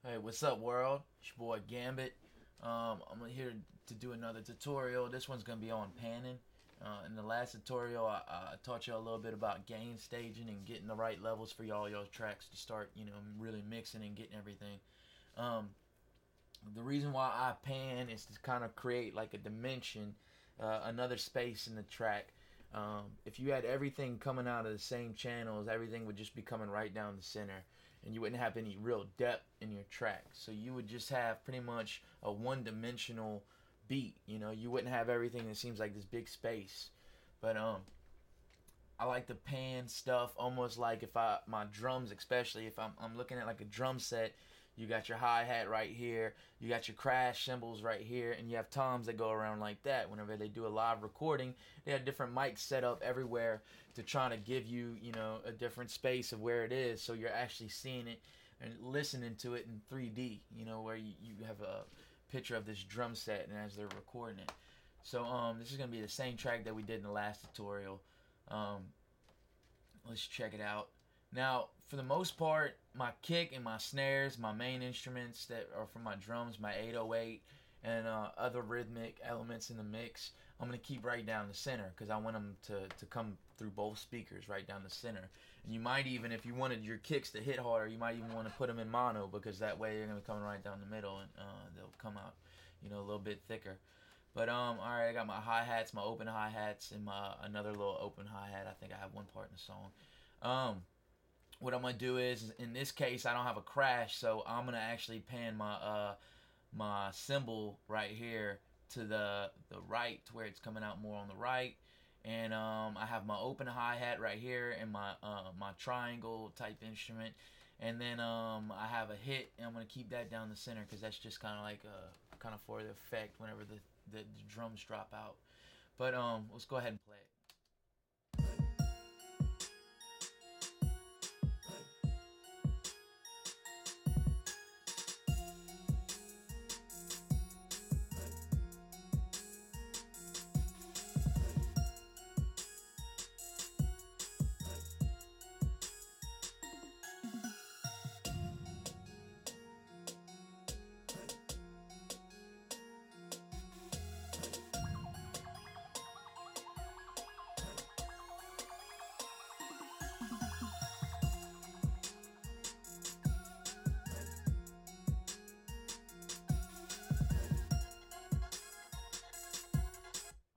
Hey, what's up, world? It's your boy Gambit. I'm here to do another tutorial. This one's gonna be on panning. In the last tutorial, I taught you a little bit about gain staging and getting the right levels for y'all tracks to start, really mixing and getting everything. Um, the reason why I pan is to kind of create like a dimension, another space in the track. If you had everything coming out of the same channels, everything would just be coming right down the center, and you wouldn't have any real depth in your track. So you would just have pretty much a one-dimensional beat. You wouldn't have everything that seems like this big space. But I like to pan stuff almost like if my drums, especially if I'm looking at like a drum set. You got your hi-hat right here, you got your crash cymbals right here, and you have toms that go around like that. Whenever they do a live recording, they have different mics set up everywhere to try to give you, a different space of where it is, so you're actually seeing it and listening to it in 3D, where you have a picture of this drum set and as they're recording it. So this is going to be the same track that we did in the last tutorial. Um, let's check it out. Now, for the most part, my kick and my snares, my main instruments that are for my drums, my 808, and other rhythmic elements in the mix, I'm going to keep right down the center because I want them to come through both speakers right down the center. And you might even, if you wanted your kicks to hit harder, you might even want to put them in mono because that way they're going to come right down the middle and they'll come out, a little bit thicker. But all right, I got my hi hats, my open hi hats, and my another little open hi hat. I think I have one part in the song. Um, what I'm gonna do is, in this case, I don't have a crash, so I'm gonna actually pan my cymbal right here to the right, to where it's coming out more on the right, and I have my open hi hat right here and my triangle type instrument, and then I have a hit, and I'm gonna keep that down the center because that's just kind of like kind of for the effect whenever the drums drop out. But let's go ahead and play it.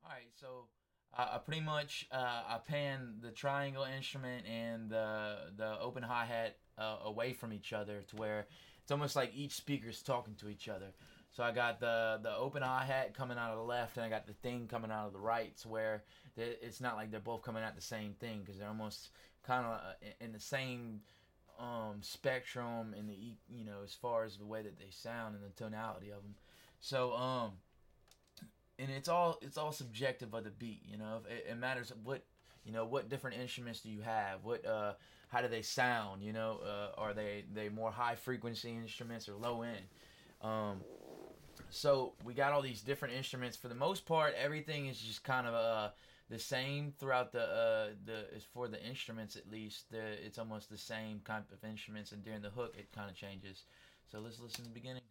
All right, so I pretty much I pan the triangle instrument and the open hi hat away from each other to where it's almost like each speaker's talking to each other. So I got the open hi hat coming out of the left, and I got the thing coming out of the right, to where it's not like they're both coming out the same thing because they're almost kind of in the same spectrum in the as far as the way that they sound and the tonality of them. So and it's all subjective of the beat. It matters what different instruments do you have, what how do they sound. Are they more high frequency instruments or low end. So we got all these different instruments. For the most part, everything is just kind of the same throughout the as for the instruments, at least it's almost the same kind of instruments, and during the hook it kind of changes. So let's listen to the beginning.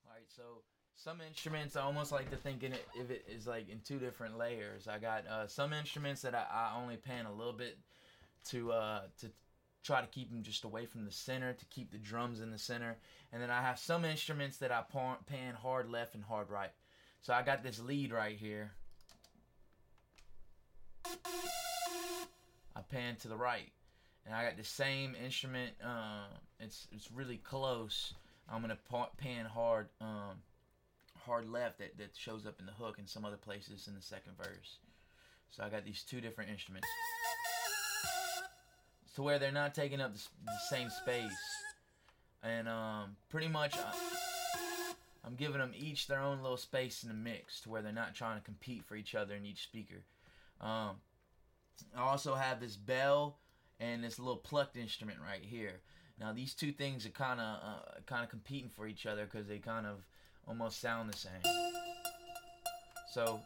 All right, so some instruments I almost like to think in it if it is like in two different layers. I got some instruments that I only pan a little bit to try to keep them just away from the center, to keep the drums in the center, and then I have some instruments that I pan hard left and hard right. So I got this lead right here. I pan to the right, and I got the same instrument. It's really close. I'm gonna pan hard left that shows up in the hook and some other places in the second verse. So I got these two different instruments to where they're not taking up the same space. And pretty much I'm giving them each their own little space in the mix to where they're not trying to compete for each other in each speaker. I also have this bell and this little plucked instrument right here. Now these two things are kind of competing for each other because they kind of almost sound the same. So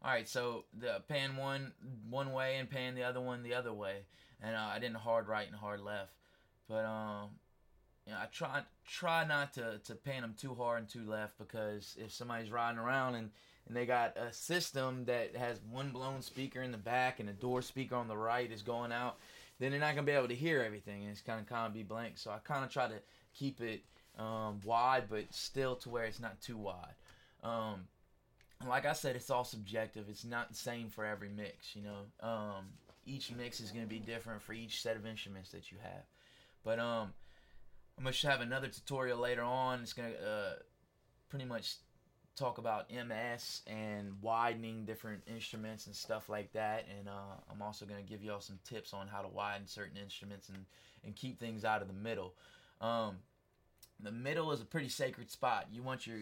alright, so the pan one way and pan the other one the other way, and I didn't hard right and hard left, but I try not to pan them too hard and too left, because if somebody's riding around and they got a system that has one blown speaker in the back and a door speaker on the right is going out, then they're not gonna be able to hear everything, and it's kind of be blank. So I kind of try to keep it wide, but still to where it's not too wide. Like I said, it's all subjective. It's not the same for every mix, you know. Each mix is going to be different for each set of instruments that you have. But I'm going to have another tutorial later on. It's going to pretty much talk about MS and widening different instruments and stuff like that. And I'm also going to give y'all some tips on how to widen certain instruments and keep things out of the middle. The middle is a pretty sacred spot. You want your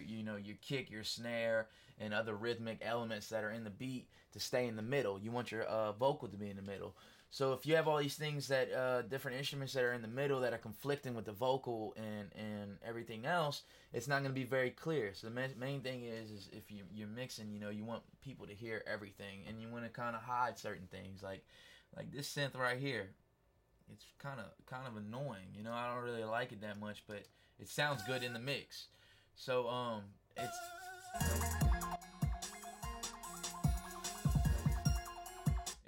kick, your snare, and other rhythmic elements that are in the beat to stay in the middle. You want your vocal to be in the middle. So if you have all these things that different instruments that are in the middle that are conflicting with the vocal and everything else, it's not going to be very clear. So the main thing is if you're mixing, you want people to hear everything, and you want to kind of hide certain things, like this synth right here. It's kind of annoying. I don't really like it that much, but it sounds good in the mix. So it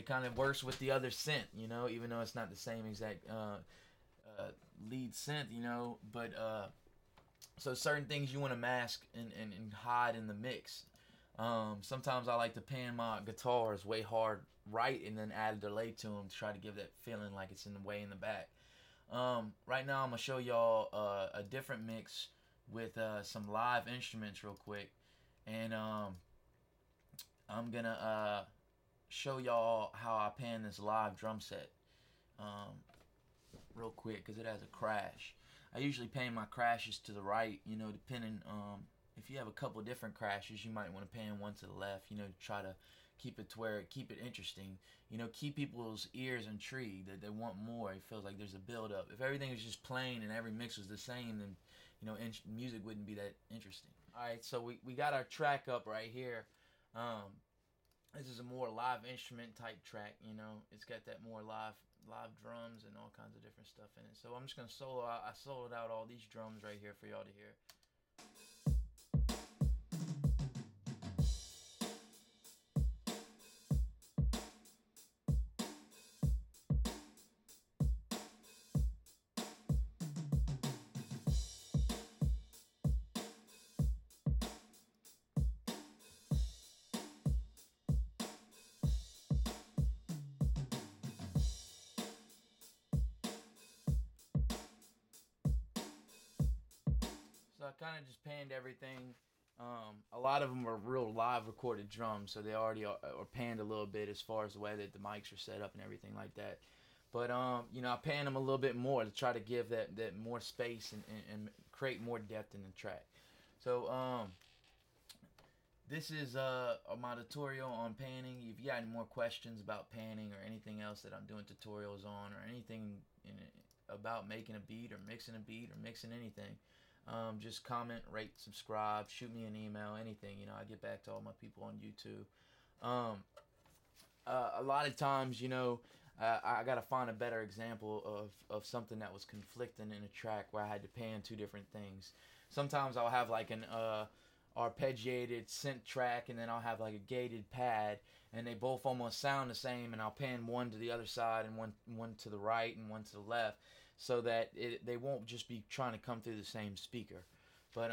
kind of works with the other synth, even though it's not the same exact lead synth, but so certain things you want to mask and hide in the mix. Sometimes I like to pan my guitars way hard right and then add a delay to them to try to give that feeling like it's in the way in the back. Right now I'm gonna show y'all a different mix with some live instruments real quick, and I'm gonna show y'all how I pan this live drum set real quick, because it has a crash. I usually pan my crashes to the right, depending if you have a couple different crashes, you might want to pan one to the left, try to keep it interesting, keep people's ears intrigued, that they want more. It feels like there's a build up. If everything is just plain and every mix was the same, then music wouldn't be that interesting. Alright, so we got our track up right here. This is a more live instrument type track, it's got that more live drums and all kinds of different stuff in it. So I'm just gonna solo out. I soloed out all these drums right here for y'all to hear. So I kind of just panned everything. A lot of them are real live recorded drums, so they already are panned a little bit as far as the way that the mics are set up and everything like that. But I panned them a little bit more to try to give that more space and create more depth in the track. So this is my tutorial on panning. If you got any more questions about panning or anything else that I'm doing tutorials on, or anything about making a beat or mixing anything, just comment, rate, subscribe, shoot me an email, anything. I get back to all my people on YouTube. A lot of times, I gotta find a better example of something that was conflicting in a track where I had to pan two different things. Sometimes I'll have like an arpeggiated synth track, and then I'll have like a gated pad, and they both almost sound the same, and I'll pan one to the other side and one to the right and one to the left, so that they won't just be trying to come through the same speaker. But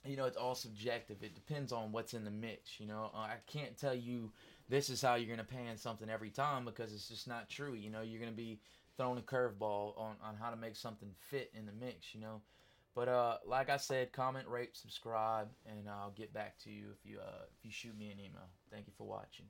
you know, it's all subjective. It depends on what's in the mix. You know, I can't tell you this is how you're gonna pan something every time because it's just not true. You know, you're gonna be thrown a curveball on how to make something fit in the mix. You know, but like I said, comment, rate, subscribe, and I'll get back to you if you shoot me an email. Thank you for watching.